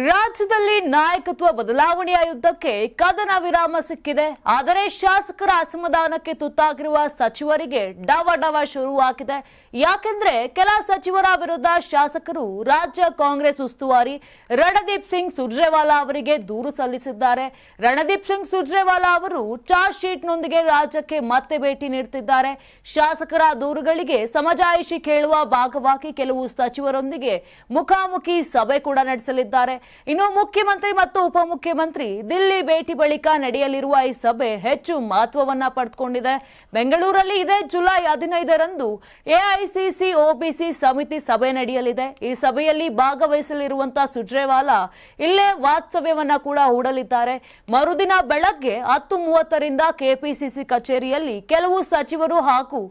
ರಾಜ್ಯದಲ್ಲಿ ನಾಯಕತ್ವ ಬದಲಾವಣೆಯ ಯುದ್ಧಕ್ಕೆ ಕದನ ವಿರಾಮ ಸಿಕ್ಕಿದೆ. ಆದರೆ ಶಾಸಕರ ಅಸಮಾಧಾನಕ್ಕೆ ತುತ್ತಾಗಿರುವ ಸಚಿವರಿಗೆ ಡವ ಶುರುವಾಗಿದೆ. ಯಾಕೆಂದ್ರೆ ಕೆಲ ಸಚಿವರ ವಿರುದ್ಧ ಶಾಸಕರು ರಾಜ್ಯ ಕಾಂಗ್ರೆಸ್ ಉಸ್ತುವಾರಿ ರಣದೀಪ್ ಸಿಂಗ್ ಸುರ್ಜೇವಾಲಾ ಅವರಿಗೆ ದೂರು ಸಲ್ಲಿಸಿದ್ದಾರೆ. ರಣದೀಪ್ ಸಿಂಗ್ ಸುರ್ಜೇವಾಲಾ ಅವರು ಚಾರ್ಜ್ ಶೀಟ್ನೊಂದಿಗೆ ರಾಜ್ಯಕ್ಕೆ ಮತ್ತೆ ಭೇಟಿ ನೀಡುತ್ತಿದ್ದಾರೆ. ಶಾಸಕರ ದೂರುಗಳಿಗೆ ಸಮಜಾಯಿಷಿ ಕೇಳುವ ಭಾಗವಾಗಿ ಕೆಲವು ಸಚಿವರೊಂದಿಗೆ ಮುಖಾಮುಖಿ ಸಭೆ ಕೂಡ ನಡೆಸಲಿದ್ದಾರೆ. ಇನ್ನು ಮುಖ್ಯಮಂತ್ರಿ ಮತ್ತು ಉಪಮುಖ್ಯಮಂತ್ರಿ ದಿಲ್ಲಿ ಭೇಟಿ ಬಳಿಕ ನಡೆಯಲಿರುವ ಈ ಸಭೆ ಹೆಚ್ಚು ಮಹತ್ವವನ್ನ ಪಡೆದುಕೊಂಡಿದೆ. ಬೆಂಗಳೂರಲ್ಲಿ ಇದೇ ಜುಲೈ 15ರಂದು ಎಐಸಿಸಿ ಒಬಿಸಿ ಸಮಿತಿ ಸಭೆ ನಡೆಯಲಿದೆ. ಈ ಸಭೆಯಲ್ಲಿ ಭಾಗವಹಿಸಲಿರುವಂತಹ ಸುರ್ಜೇವಾಲಾ ಇಲ್ಲೇ ವಾಸ್ತವ್ಯವನ್ನ ಕೂಡ ಹೂಡಲಿದ್ದಾರೆ. ಮರುದಿನ ಬೆಳಗ್ಗೆ 10:30ರಿಂದ ಕೆಪಿಸಿಸಿ ಕಚೇರಿಯಲ್ಲಿ ಕೆಲವು ಸಚಿವರು ಹಾಗೂ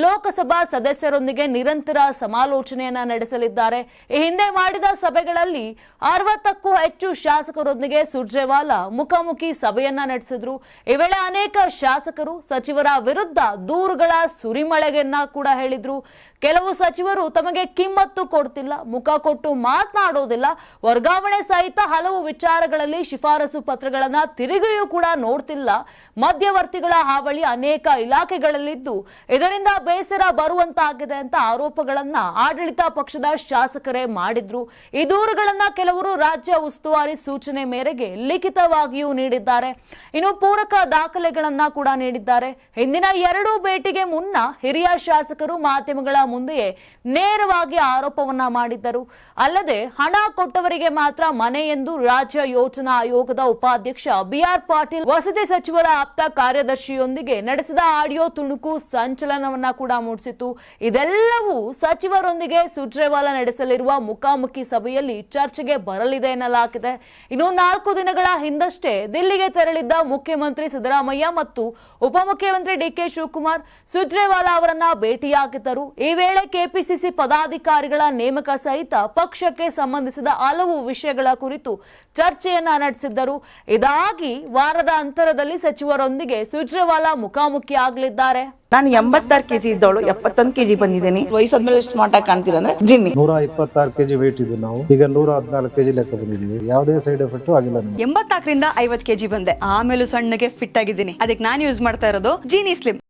ಲೋಕಸಭಾ ಸದಸ್ಯರೊಂದಿಗೆ ನಿರಂತರ ಸಮಾಲೋಚನೆಯನ್ನ ನಡೆಸಲಿದ್ದಾರೆ. ಈ ಹಿಂದೆ ಮಾಡಿದ ಸಭೆಗಳಲ್ಲಿ 60ಕ್ಕೂ ಹೆಚ್ಚು ಶಾಸಕರೊಂದಿಗೆ ಸುರ್ಜೇವಾಲಾ ಮುಖಾಮುಖಿ ಸಭೆಯನ್ನ ನಡೆಸಿದ್ರು. ಈ ವೇಳೆ ಅನೇಕ ಶಾಸಕರು ಸಚಿವರ ವಿರುದ್ಧ ದೂರುಗಳ ಸುರಿಮಳೆಯನ್ನ ಕೂಡ ಹೇಳಿದ್ರು. ಕೆಲವು ಸಚಿವರು ತಮಗೆ ಕಿಮ್ಮತ್ತು ಕೊಡ್ತಿಲ್ಲ, ಮುಖ ಕೊಟ್ಟು ಮಾತನಾಡೋದಿಲ್ಲ, ವರ್ಗಾವಣೆ ಸಹಿತ ಹಲವು ವಿಚಾರಗಳಲ್ಲಿ ಶಿಫಾರಸು ಪತ್ರಗಳನ್ನ ತಿರುಗಿಯೂ ಕೂಡ ನೋಡ್ತಿಲ್ಲ, ಮಧ್ಯವರ್ತಿಗಳ ಹಾವಳಿ ಅನೇಕ ಇಲಾಖೆಗಳಲ್ಲಿದ್ದು ಇದರಿಂದ ಬೇಸರ ಬರುವಂತಾಗಿದೆ ಅಂತ ಆರೋಪಗಳನ್ನ ಆಡಳಿತ ಪಕ್ಷದ ಶಾಸಕರೇ ಮಾಡಿದ್ರು. ಈ ದೂರುಗಳನ್ನ ಕೆಲವರು ರಾಜ್ಯ ಉಸ್ತುವಾರಿ ಸೂಚನೆ ಮೇರೆಗೆ ಲಿಖಿತವಾಗಿಯೂ ನೀಡಿದ್ದಾರೆ. ಇನ್ನು ಪೂರಕ ದಾಖಲೆಗಳನ್ನ ಕೂಡ ನೀಡಿದ್ದಾರೆ. ಹಿಂದಿನ 2 ಭೇಟಿಗೆ ಮುನ್ನ ಹಿರಿಯ ಶಾಸಕರು ಮಾಧ್ಯಮಗಳ ಮುಂದೆಯೇ ನೇರವಾಗಿ ಆರೋಪವನ್ನ ಮಾಡಿದ್ದರು. ಅಲ್ಲದೆ ಹಣ ಕೊಟ್ಟವರಿಗೆ ಮಾತ್ರ ಮನೆ ಎಂದು ರಾಜ್ಯ ಯೋಜನಾ ಆಯೋಗದ ಉಪಾಧ್ಯಕ್ಷ ಬಿಆರ್ ಪಾಟೀಲ್ ವಸತಿ ಸಚಿವರ ಆಪ್ತ ಕಾರ್ಯದರ್ಶಿಯೊಂದಿಗೆ ನಡೆಸಿದ ಆಡಿಯೋ ತುಣುಕು ಸಂಚಲನವನ್ನ ಕೂಡ ಮೂಡಿಸಿತು. ಇದೆಲ್ಲವೂ ಸಚಿವರೊಂದಿಗೆ ಸುರ್ಜೇವಾಲಾ ನಡೆಸಲಿರುವ ಮುಖಾಮುಖಿ ಸಭೆಯಲ್ಲಿ ಚರ್ಚೆಗೆ ಬರಲಿದೆ ಎನ್ನಲಾಗಿದೆ. ಇನ್ನು 4 ದಿನಗಳ ಹಿಂದಷ್ಟೇ ದಿಲ್ಲಿಗೆ ತೆರಳಿದ್ದ ಮುಖ್ಯಮಂತ್ರಿ ಸಿದ್ದರಾಮಯ್ಯ ಮತ್ತು ಉಪಮುಖ್ಯಮಂತ್ರಿ ಡಿಕೆ ಶಿವಕುಮಾರ್ ಸುರ್ಜೇವಾಲಾ ಅವರನ್ನ ಭೇಟಿಯಾಗಿದ್ದರು. ಈ ವೇಳೆ ಕೆಪಿಸಿಸಿ ಪದಾಧಿಕಾರಿಗಳ ನೇಮಕ ಸಹಿತ ಪಕ್ಷಕ್ಕೆ ಸಂಬಂಧಿಸಿದ ಹಲವು ವಿಷಯಗಳ ಕುರಿತು ಚರ್ಚೆಯನ್ನ ನಡೆಸಿದ್ದರು. ಇದಾಗಿ ವಾರದ ಅಂತರದಲ್ಲಿ ಸಚಿವರೊಂದಿಗೆ ಸುರ್ಜೇವಾಲಾ ಮುಖಾಮುಖಿ ಆಗಲಿದ್ದಾರೆ. ನಾನು 86 ಕೆಜಿ ಇದ್ದವಳು 71 ಕೆಜಿ ಬಂದಿದ್ದೇನೆ. ವಯಸ್ಸಾದ್ಮೇಲೆ ಎಷ್ಟು ಸ್ಮಾರ್ಟ್ ಆಗಿ ಕಾಣ್ತೀರಾ ಅಂದ್ರೆ ಜಿನ್ನಿ. 126 ಕೆಜಿ ವೇಟ್ ಇದ್ದು ನಾವು ಈಗ 114 ಕೆಜಿ ಲೆಕ್ಕ ಬಂದಿದ್ದೀವಿ. ಯಾವುದೇ ಸೈಡ್ ಎಫೆಕ್ಟ್ ಆಗಿಲ್ಲ. 84ರಿಂದ 50 ಕೆಜಿ ಬಂದೆ. ಆಮೇಲೆ ಸಣ್ಣಗೆ ಫಿಟ್ ಆಗಿದ್ದೀನಿ. ಅದಕ್ಕೆ ನಾನು ಯೂಸ್ ಮಾಡ್ತಾ ಇರೋದು ಜೀನಿ ಸ್ಲಿಮ್.